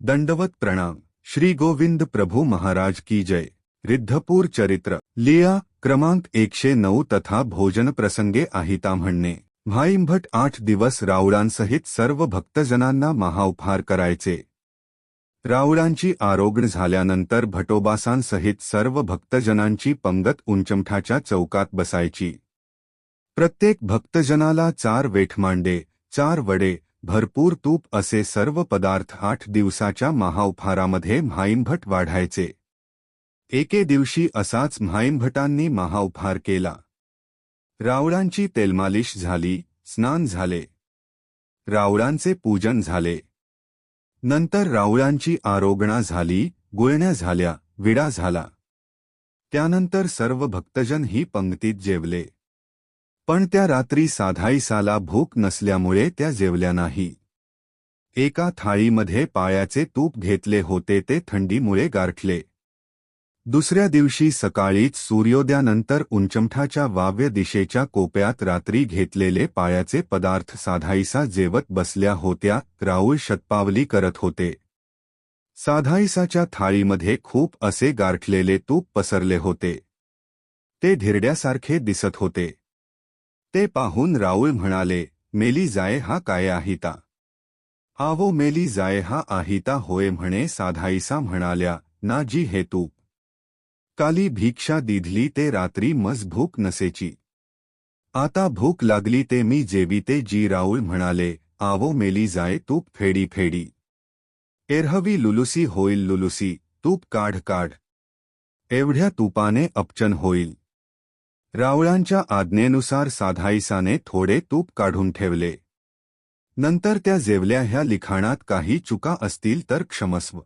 दंडवत प्रणाम। श्री गोविंद प्रभु महाराज की जय। रिद्धपूर चरित्र लिया क्रमांक 109 तथा भोजन प्रसंगे आहिता म्हणणे। भाईंभट 8 दिवस राऊळांसहित सर्व भक्तजनांना महाउपहार करायचे। राऊळांची आरोग्य झाल्यानंतर भटोबासांसहित सर्व भक्तजनांची पंगत उंचमठाच्या चौकात बसायची। प्रत्येक भक्तजनाला 4 वेठमांडे, 4 वडे, भरपूर तूप असे सर्व पदार्थ 8 दिवसाच्या महाउपहारामध्ये भाईंभट वाढायचे। एके दिवशी असाच भाईंभटांनी महाउपहार केला। राऊळांची तेलमालिश झाली, स्नान झाले, राऊळांचे पूजन झाले। नंतर राऊळांची आरोगणा झाली, गुळण्या झाल्या, विडा झाला। त्यानंतर सर्व भक्तजन ही पंक्तीत जेवले। पण त्या रात्री साधाईसाला भूक नसल्यामुळे त्या जेवल्या नाही। एका थाळीमध्ये पायाचे तूप घेतले होते ते थंडीमुळे गारठले। दुसऱ्या दिवशी सकाळीच सूर्योदयानंतर उंचमठाच्या वाव्य दिशेच्या कोपऱ्यात रात्री घेतलेले पायाचे पदार्थ साधाईसा जेवत बसल्या होत्या। राऊळ शतपावली करत होते। साधाईसाच्या थाळीमध्ये खूप असे गारठलेले तूप पसरले होते। ते धिरड्यासारखे दिसत होते। ते पाहून राऊळ म्हणाले, मेली जाये हा काय आहिता? आवो मेली जाये हा आहिता होय म्हणे। साधाईसा म्हणाल्या, ना जी हे तूप काली भिक्षा दिधली ते रात्री मज भूक नसेची। आता भूक लागली ते मी जेवीते जी। राऊळ म्हणाले, आवो मेली जाये तूप फेडी फेडी। एरहवी लुलुसी होईल लुलुसी, तूप काढ काढ। एवढ्या तुपाने अपचन होईल। राऊळांच्या आज्ञेनुसार साधाईसाने थोडे तूप काढून ठेवले। नंतर त्या जेवल्या। ह्या लिखाणात काही चुका असतील तर क्षमस्व।